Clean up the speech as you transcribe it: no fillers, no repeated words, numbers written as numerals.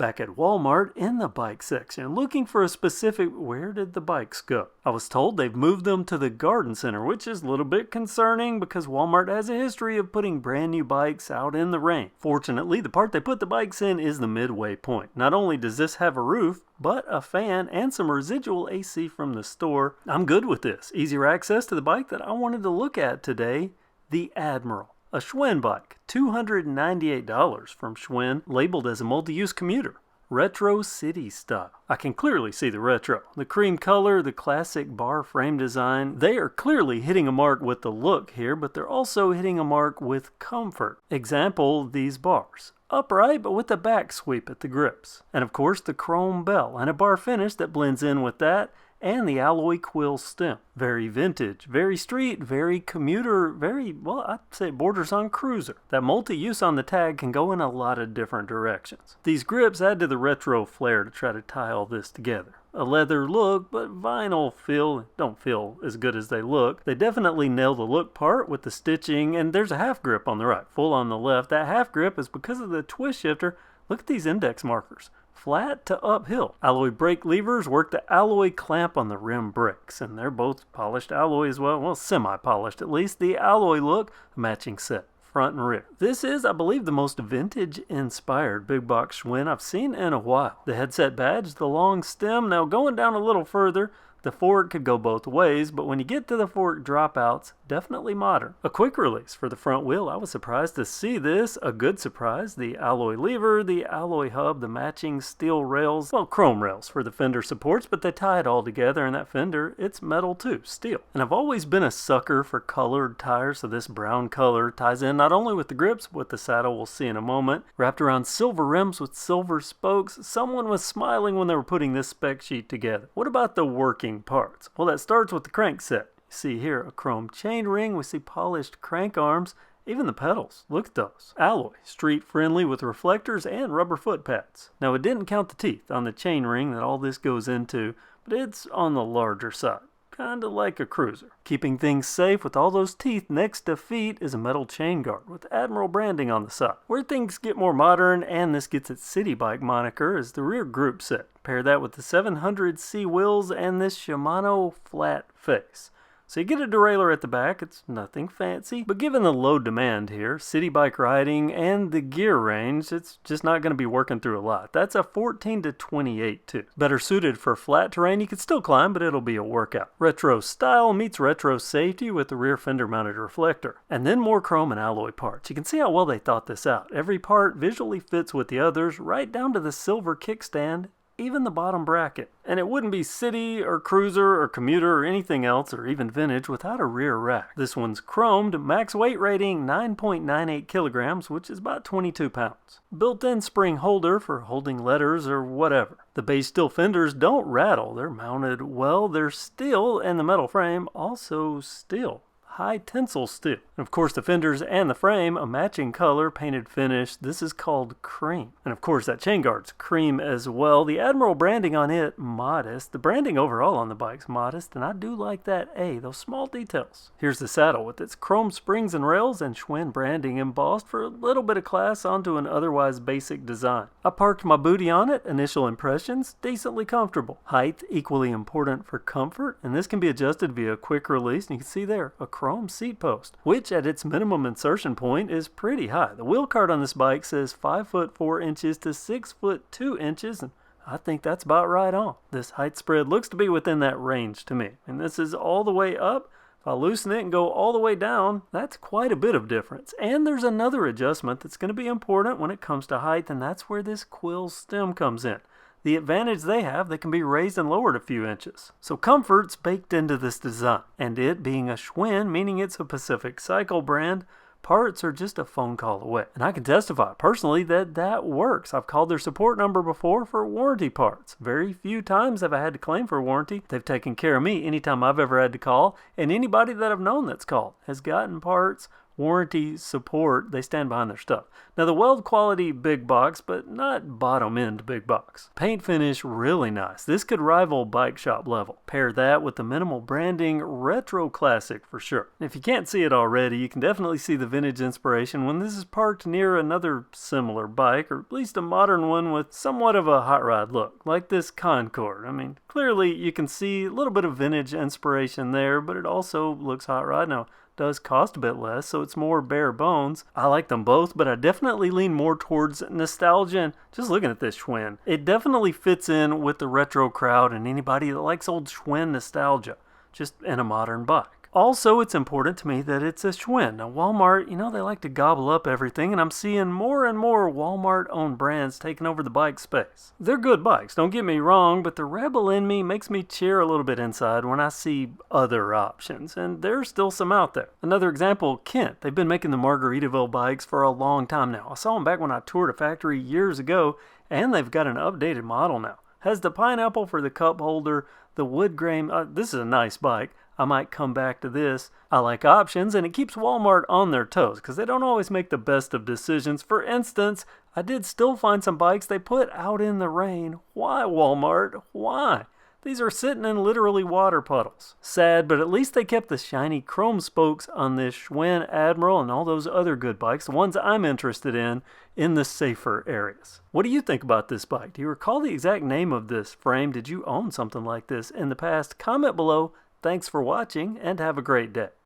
back at Walmart in the bike section, looking for a specific where did the bikes go. I was told they've moved them to the garden center, which is a little bit concerning because Walmart has a history of putting brand new bikes out in the rain. Fortunately, the part they put the bikes in is the midway point. Not only does this have a roof, but a fan and some residual AC from the store. I'm good with this. Easier access to the bike that I wanted to look at today, the Admiral. A Schwinn bike, $298 from Schwinn, labeled as a multi-use commuter. Retro city style. I can clearly see the retro. The cream color, the classic bar frame design. They are clearly hitting a mark with the look here, but they're also hitting a mark with comfort. Example, these bars. Upright, but with a back sweep at the grips. And of course the chrome bell and a bar finish that blends in with that, and the alloy quill stem. Very vintage, very street, very commuter, very, well, I'd say it borders on cruiser. That multi-use on the tag can go in a lot of different directions. These grips add to the retro flair to try to tie all this together. A leather look, but vinyl feel don't feel as good as they look. They definitely nail the look part with the stitching, and there's a half grip on the right, full on the left. That half grip is because of the twist shifter. Look at these index markers. Flat to uphill. Alloy brake levers work the alloy clamp on the rim brakes, and they're both polished alloy as well semi-polished at least. The alloy look, matching set, front and rear. This is, I believe, the most vintage-inspired big box Schwinn I've seen in a while. The headset badge, the long stem. Now going down a little further, the fork could go both ways, but when you get to the fork dropouts, definitely modern. A quick release for the front wheel. I was surprised to see this. A good surprise. The alloy lever, the alloy hub, the matching steel rails. Well, chrome rails for the fender supports, but they tie it all together, and that fender, it's metal too, steel. And I've always been a sucker for colored tires, so this brown color ties in not only with the grips, but with the saddle we'll see in a moment. Wrapped around silver rims with silver spokes. Someone was smiling when they were putting this spec sheet together. What about the working parts? Well, that starts with the crankset. You see here a chrome chain ring, we see polished crank arms, even the pedals. Look at those. Alloy, street friendly with reflectors and rubber foot pads. Now it didn't count the teeth on the chain ring that all this goes into, but it's on the larger side. Kinda like a cruiser. Keeping things safe with all those teeth next to feet is a metal chain guard with Admiral branding on the side. Where things get more modern, and this gets its city bike moniker, is the rear group set. Pair that with the 700C wheels and this Shimano flat face. So you get a derailleur at the back. It's nothing fancy, but given the low demand here, city bike riding, and the gear range, it's just not going to be working through a lot. That's a 14 to 28 too. Better suited for flat terrain. You can still climb, but it'll be a workout. Retro style meets retro safety with the rear fender mounted reflector. And then more chrome and alloy parts. You can see how well they thought this out. Every part visually fits with the others, right down to the silver kickstand, even the bottom bracket. And it wouldn't be city or cruiser or commuter or anything else or even vintage without a rear rack. This one's chromed, max weight rating 9.98 kilograms, which is about 22 pounds. Built-in spring holder for holding letters or whatever. The base steel fenders don't rattle. They're mounted well. They're steel, and the metal frame also steel. High tensile steel. And of course the fenders and the frame, a matching color, painted finish. This is called cream. And of course that chain guard's cream as well. The Admiral branding on it, modest. The branding overall on the bike's modest, and I do like that A, those small details. Here's the saddle with its chrome springs and rails and Schwinn branding embossed for a little bit of class onto an otherwise basic design. I parked my booty on it. Initial impressions, decently comfortable. Height, equally important for comfort, and this can be adjusted via quick release, and you can see there, a chrome seat post, which at its minimum insertion point is pretty high. The wheel card on this bike says 5 foot 4 inches to 6 foot 2 inches, and I think that's about right on. This height spread looks to be within that range to me, and this is all the way up. If I loosen it and go all the way down, that's quite a bit of difference. And there's another adjustment that's going to be important when it comes to height, and that's where this quill stem comes in. The advantage they have, they can be raised and lowered a few inches. So comfort's baked into this design. And it being a Schwinn, meaning it's a Pacific Cycle brand, parts are just a phone call away. And I can testify personally that that works. I've called their support number before for warranty parts. Very few times have I had to claim for warranty. They've taken care of me anytime I've ever had to call. And anybody that I've known that's called has gotten parts warranty, support, they stand behind their stuff. Now the weld quality, big box, but not bottom end big box. Paint finish, really nice. This could rival bike shop level. Pair that with the minimal branding, retro classic for sure. If you can't see it already, you can definitely see the vintage inspiration when this is parked near another similar bike, or at least a modern one with somewhat of a hot rod look, like this Concorde. I mean, clearly you can see a little bit of vintage inspiration there, but it also looks hot rod. Now, does cost a bit less, so it's more bare bones. I like them both, but I definitely lean more towards nostalgia. And just looking at this Schwinn, it definitely fits in with the retro crowd and anybody that likes old Schwinn nostalgia, just in a modern bike. Also, it's important to me that it's a Schwinn. Now, Walmart, they like to gobble up everything, and I'm seeing more and more Walmart-owned brands taking over the bike space. They're good bikes, don't get me wrong, but the rebel in me makes me cheer a little bit inside when I see other options, and there's still some out there. Another example, Kent. They've been making the Margaritaville bikes for a long time now. I saw them back when I toured a factory years ago, and they've got an updated model now. Has the pineapple for the cup holder, the wood grain. This is a nice bike. I might come back to this. I like options, and it keeps Walmart on their toes because they don't always make the best of decisions. For instance, I did still find some bikes they put out in the rain. Why, Walmart? Why? These are sitting in literally water puddles. Sad, but at least they kept the shiny chrome spokes on this Schwinn Admiral and all those other good bikes, the ones I'm interested in the safer areas. What do you think about this bike? Do you recall the exact name of this frame? Did you own something like this in the past? Comment below. Thanks for watching, and have a great day.